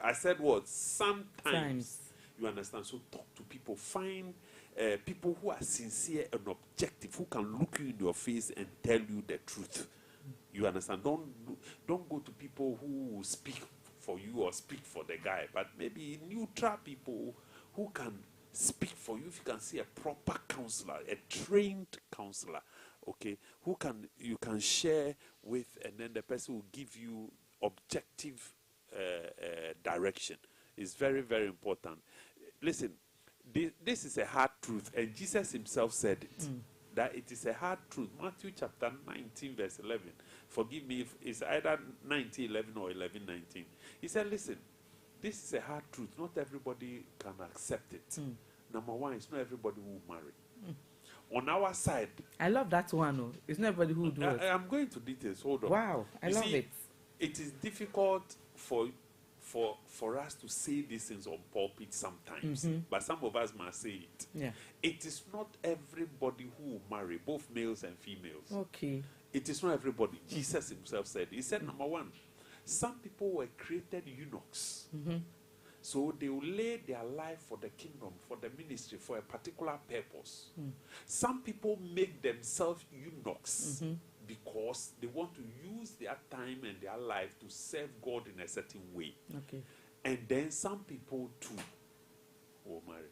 I said what? Sometimes. You understand? So talk to people. Find people who are sincere and objective, who can look you in your face and tell you the truth. You understand? Don't go to people who will speak for you or speak for the guy, but maybe neutral people who can speak for you. If you can see a proper counselor, a trained counselor, okay, you can share with, and then the person will give you objective direction. It's very, very important. Listen, this is a hard truth, and Jesus himself said it, that it is a hard truth. Matthew chapter 19 verse 11. Forgive me if it's either 19:11 or 11:19. He said, listen, this is a hard truth. Not everybody can accept it. Number one, it's not everybody who will marry. On our side, I love that one. Oh. It's not everybody who will do it. I'm going to details. Hold on. Wow, I love it. It is difficult for us to say these things on pulpit sometimes, but some of us must say it. Yeah. It is not everybody who will marry, both males and females. Okay. It is not everybody. Jesus himself said. He said, number one, some people were created eunuchs. So they will lay their life for the kingdom, for the ministry, for a particular purpose. Some people make themselves eunuchs because they want to use their time and their life to serve God in a certain way. Okay. And then some people too will marry.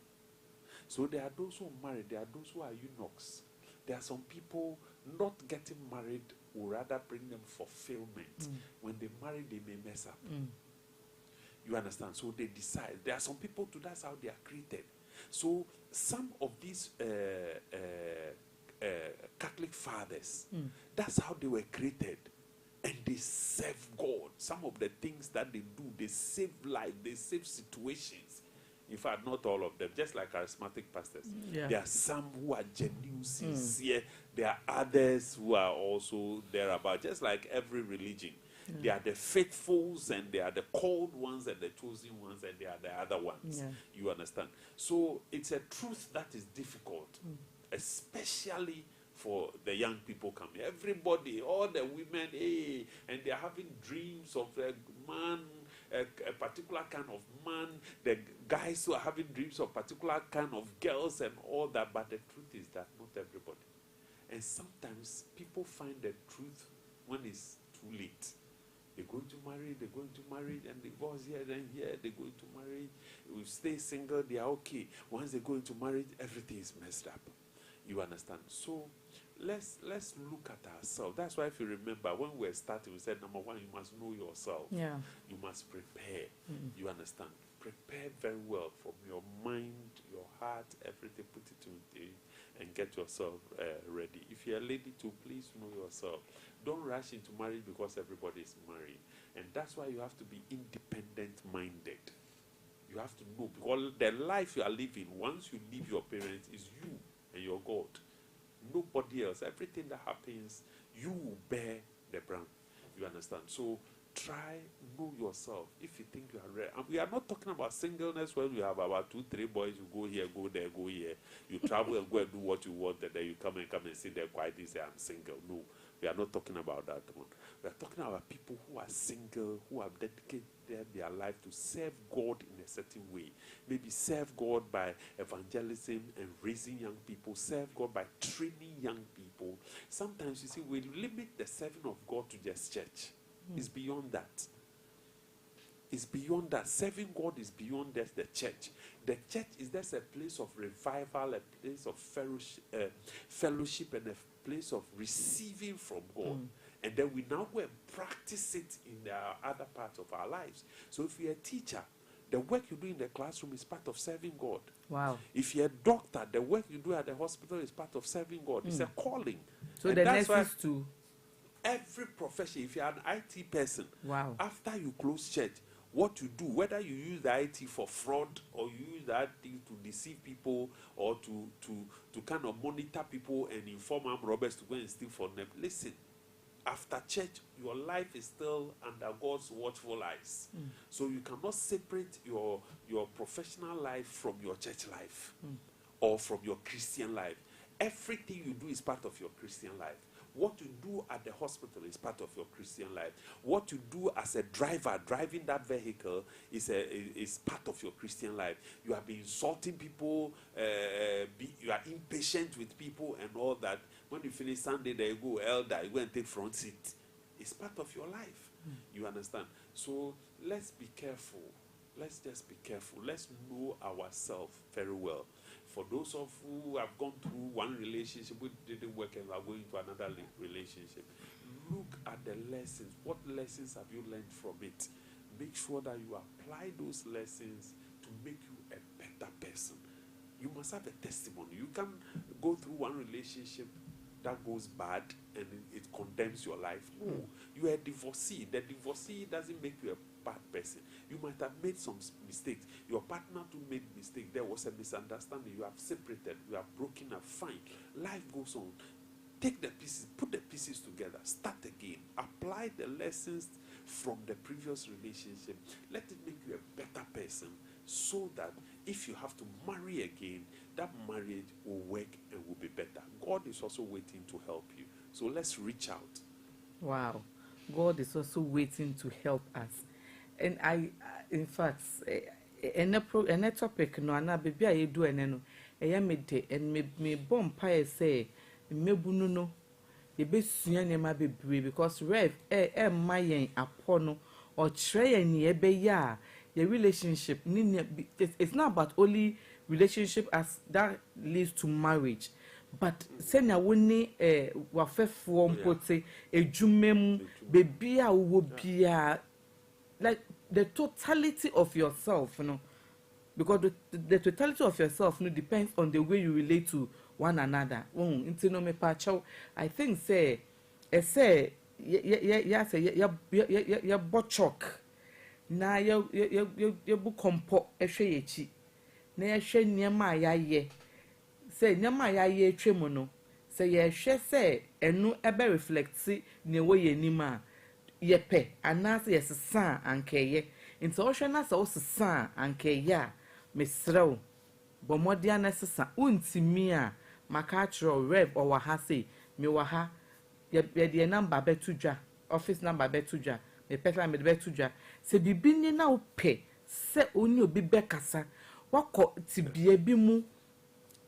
So there are those who marry, there are those who are eunuchs. There are some people not getting married will rather bring them fulfillment. When they marry, they may mess up. You understand? So they decide. There are some people too, that's how they are created. So some of these Catholic fathers, that's how they were created. And they serve God. Some of the things that they do, they save life, they save situations. In fact, not all of them, just like charismatic pastors. There are some who are genuine, sincere. There are others who are also thereabout, just like every religion. They are the faithfuls, and they are the called ones, and the chosen ones, and they are the other ones. You understand? So it's a truth that is difficult, especially for the young people coming. Everybody, all the women, hey, and they are having dreams of a man, a particular kind of man. The guys who are having dreams of particular kind of girls and all that. But the truth is that not everybody. And sometimes people find the truth when it's too late. They're going to marry, and divorce here, then here, they're going to marry. We stay single, they are okay. Once they go into marriage, everything is messed up. You understand? So let's look at ourselves. That's why, if you remember, when we were starting, we said, number one, you must know yourself. You must prepare. You understand? Prepare very well from your mind, your heart, everything. Put it into it and get yourself ready. If you're a lady too, please know yourself. Don't rush into marriage because everybody is married. And that's why you have to be independent-minded. You have to know, because the life you are living, once you leave your parents, is you and your God. Nobody else. Everything that happens, you will bear the brunt. You understand? So try, know yourself. If you think you are ready. And we are not talking about singleness when you have about 2, 3 boys. You go here, go there, go here. You travel and go and do what you want, and then you come and sit there quietly and say, I'm single. No. We are not talking about that one. We are talking about people who are single, who have dedicated their life to serve God in a certain way. Maybe serve God by evangelism and raising young people. Serve God by training young people. Sometimes, you see, we limit the serving of God to just church. It's beyond that. It's beyond that. Serving God is beyond just the church. The church is just a place of revival, a place of fellowship, and a place of receiving from God. And then we now go and practice it in the other parts of our lives. So if you're a teacher, the work you do in the classroom is part of serving God. Wow. If you're a doctor, the work you do at the hospital is part of serving God. It's a calling. So and the nurses too. Every profession, if you're an IT person, wow, after you close church, what you do, whether you use the IT for fraud or you use that thing to deceive people or to kind of monitor people and inform armed robbers to go and steal from them. Listen, after church, your life is still under God's watchful eyes. So you cannot separate your professional life from your church life or from your Christian life. Everything you do is part of your Christian life. What you do at the hospital is part of your Christian life. What you do as a driver, driving that vehicle, is part of your Christian life. You have been insulting people, you are impatient with people and all that. When you finish Sunday, there you go, elder, you go and take front seat. It's part of your life. You understand? So let's be careful. Let's just be careful. Let's know ourselves very well. For those of who have gone through one relationship which didn't work and are going to another relationship, look at the lessons. What lessons have you learned from it? Make sure that you apply those lessons to make you a better person. You must have a testimony. You can go through one relationship that goes bad and it condemns your life. No, you are a divorcee. The divorcee doesn't make you a bad person. You might have made some mistakes. Your partner too made mistakes. There was a misunderstanding. You have separated. You have broken up. Fine. Life goes on. Take the pieces, put the pieces together, start again. Apply the lessons from the previous relationship. Let it make you a better person so that if you have to marry again, that marriage will work and will be better. God is also waiting to help you. So let's reach out. Wow. God is also waiting to help us. And in fact, a topic no ana baby I do no mede and me bomb pie say mebunu no ye besua nema bebre because rev mayen apono or tray ni ebe ya your relationship it's not about only relationship as that leads to marriage, but senya woni wafefo mpote ejumem baby a wo bia, like the totality of yourself, you know, because the totality of yourself, you know, depends on the way you relate to one another. I think say ya bochok na ya bu kompo ehwe yechi na ya hwe niema ya ye say niema ya ye twemu no say ya hwe say enu ebe reflect ne wo ye nima yepe anase yesesa ankeye nti ohwe na se osesa ankeye a mesrew bomodia na sesa untimi a makachro rev or ha say me wa ha ye de number betudwa office number betudwa me pesa me betudwa se bibini na ope se oni obi bekasa wako tibie bi mu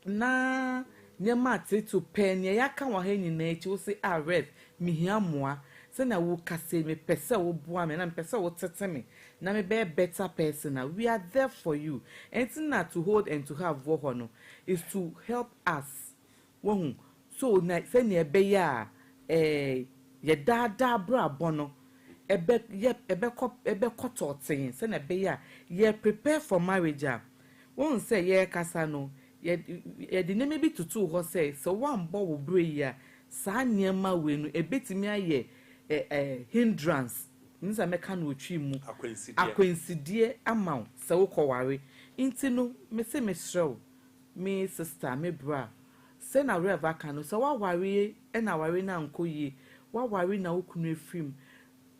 na nyema tetu pen ye yaka wa ha nyina echi wo se a rev me hiamoa se na wo kase me pesa wo boa me na me pesa wo tete me na me be a better person. We are there for you. Anything not to hold and to have wohono is to help us. Wohu so na se ne be ya ye da bra bono ebe kototin se na be ya ye prepare for marriage. Won say ye kasa no ye de ne me bi tutu ho say so one bo wo bre ya sa niema we no ebetimi aye hindrance nza meka na otwi mu akwansidie amount se wo koware inti no me se me shrew me sister me bra se na rev aka no se wa ware e na ware na nkoyi wa ware na okunu efrim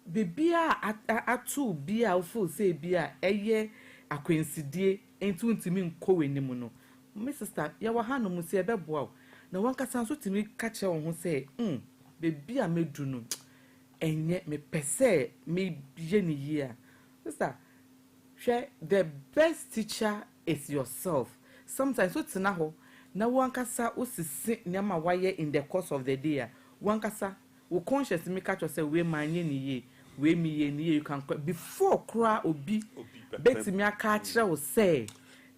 bibia atu bia ofo se bia eye akwansidie enti untimi nkowe ni mu no me sister ya wa ha no mu se ebeboa na wanka sanso timi ka che wo ho se bibia medu no enye me pese me yeni year sister share the best teacher is yourself. Sometimes what's na ho na wankasa osisi nyama waye in the course of the day wankasa wo conscious me catch yourself we manye ni ye we mi ye ni ye you can before kra obi betimi aka kire wo say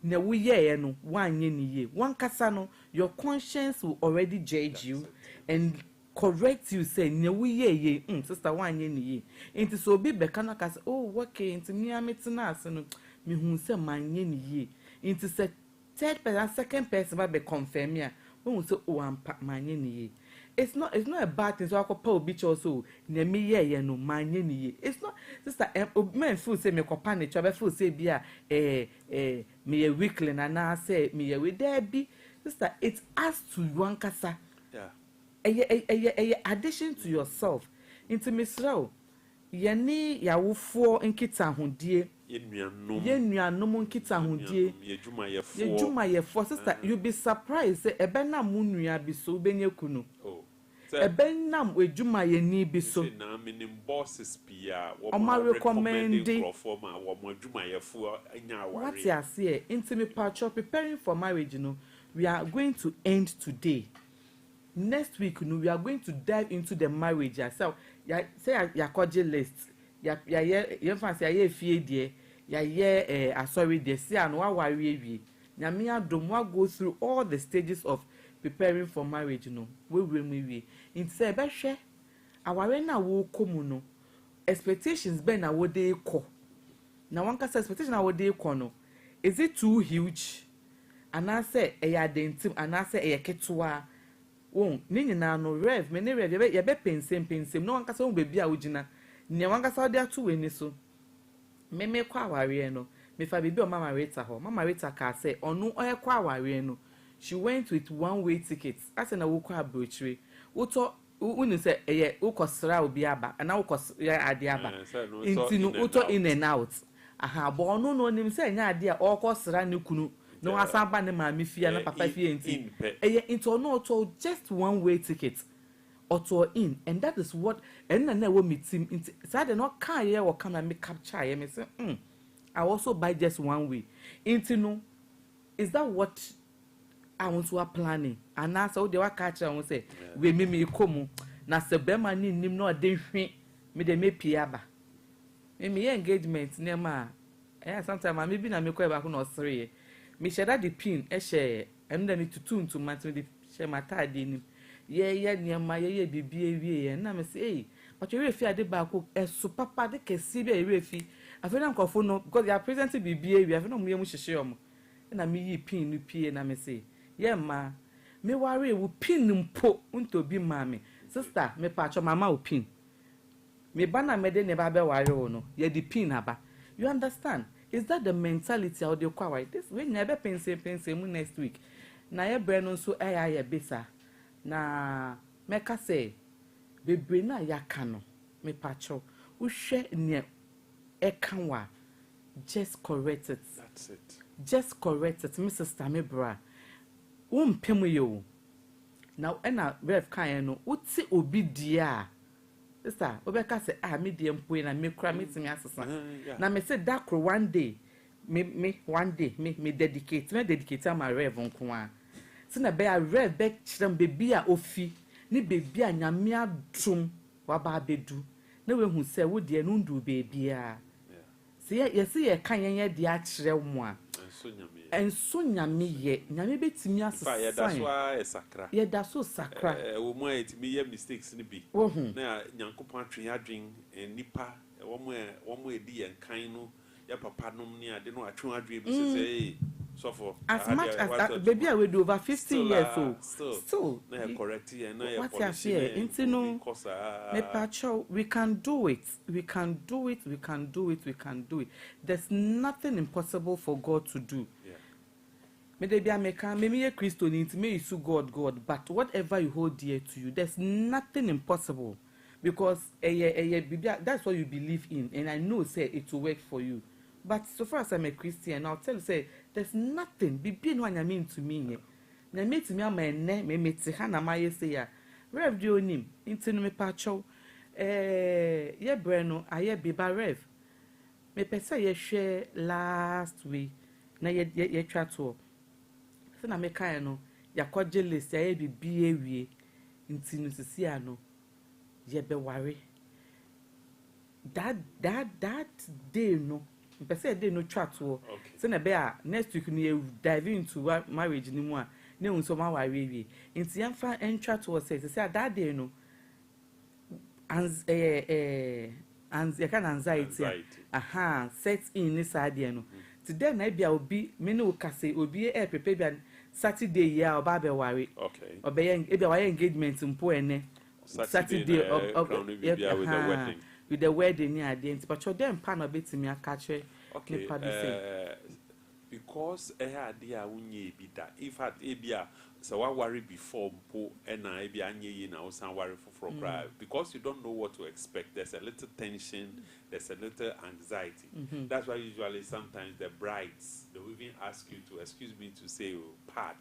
na wo ye no wanye ni ye wankasa no your conscience will already judge you and correct you say ne wo ye sister wanye ni ye enti so obi beka na ka say oh okay enti mi ametina ase no mi hu say manye ni ye enti say third person second person ba be confirm ya won say oh ampa manye ni ye. It's not a bad thing so akopa obi cho so ne mi ye no manye ni ye. It's not sister men feel say me kopa ne cho be feel say bia me ye weekly na na say me ye we there be sister it has to one kasa. A addition to yourself into Misrao yeni yawufo nkita hundie yenuanom nkita hundie yejuma ye for sister you be surprised say ebe na munua bi so benye kunu ebenam ejuma ye ni bi so na minim bosses pia Oma recommending forma wo mo adwuma yefo anya aware. What you say intimate patcho preparing for marriage, we are going to end today. Next week, we are going to dive into the marriage yourself. Say ya koje list. Ya fancy ya fie die. Ya sorry de say an wa worry. Nyame adom wa go through all the stages of preparing for marriage we. In say be hwe aware na wo komu no. Expectations be na wo dey ko. Na one can say expectation na wo dey ko no. Is it too huge? And I say dentim and I say ketewa. Won ni nyina no rev me ne rev ye be pensem no wankasa won baby a wogina ne wankasa de ato weni so me kwa aware no me fa baby o mama reta ho mama reta ka say onu oye kwa aware no she went with one way ticket ase na wo kwa abrochire woto unu say eye ukosra obi aba na ukosra ade aba inti no woto in and out aha bo onu no nim say nya ade a okosra ne kunu no asaba ne maami fia na papa fia enti into no to just one way ticket or in, and that is what and na wo meeting into so they not can here or come and make capture here me say I also buy just one way into no is that what I want to are planning and now so they were catch I say we me come na se be man ni nim no de hwe me de me piaba me engagement ne ma sometimes maybe na me ko e ba ko no sere me share the pin she and then to to match the share mata de nim ye niam ye bibie wie na me say but you refi ade ba ko so papa de kesi be refi afi na nkofo no because they are presenting bibie wie afi na mo ye mu hyehye omo na me yi pin no pie na me say ye ma me ware wo pin mpo unto bi ma me sister me pa cho mama wo pin me ba na me de ne ba be ware wo no ye di pin aba you understand. Is that the mentality of the choir? This we never pense next week. Na ye breno so ya besa. Na meka say bebre na ya kano me pacho. Uhwe ne ekanwa. Just correct it. That's it. Just correct it, Mrs. Tamebra. Pemu yo. Now ena rev kan no uti obi dia. Sister, obeka say me dey mpo na me kra metimi asesa. Na me say that one day me one day me dedicate my rev nko a. Se na be a rev be chirem baby a ofi, ni baby a nyame adum wa ba bedu. Na we hu say wo de no ndu baby a. Se ye se ye kan ye de a chire mo a. Enso nyame ye nyame betimi asesa. Fa ye da so a sakra. Ye da so sakra. Wo mo etimi ye mistakes ni bi. Na nyankopon atwe adwen nipa wo mo edi ye kan no ya papa nom ni ade no atwe adwen bi say so for as much as baby we do over 50 years still na correct ye na ye policy into no me pacho we can do it there's nothing impossible for God to do. Me de bia meka me ye Christo ni me isu God but whatever you hold dear to you there's nothing impossible because that's what you believe in and I know say it will work for you. But so far as I'm a Christian, I'll tell you, say, there's nothing. Be no one I mean to me. Na me to me am ene me te ha na my say ya. Rev do nim into me pacho. Ye breno aye biba rev. Me pesa ye share last week. Na ye chat to. So na me kan no ya kwaje list ya bi ewie. Into no sisi ano. Ye be worry. That day no. Person dey no chat wo say na be a next week ni dive into marriage ni mu a na unso ma wa we nti yan fa en chat wo say that day no and anxiety set in this idea no today na bia obi me no ka say obi prepare bia Saturday ya oba be worry okay obe bia wa engagement mpo ene Saturday of with the wedding near the end, but your damn pan of it to me a catcher. Okay, because idea unye be that if had abia so I worry before po and I be anye na osan worry for cry because you don't know what to expect. There's a little tension, there's a little anxiety. That's why usually sometimes the brides they will even ask you to excuse me to say pad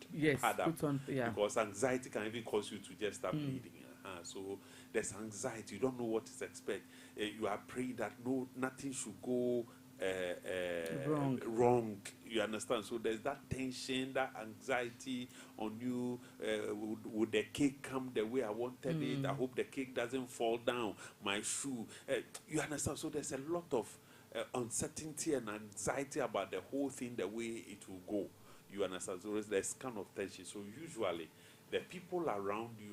up put on, because anxiety can even cause you to just start bleeding. So there's anxiety. You don't know what to expect. You are praying that nothing should go wrong. You understand? So there's that tension, that anxiety on you. Would the cake come the way I wanted it? I hope the cake doesn't fall down. My shoe. You understand? So there's a lot of uncertainty and anxiety about the whole thing, the way it will go. You understand? So there's kind of tension. So usually the people around you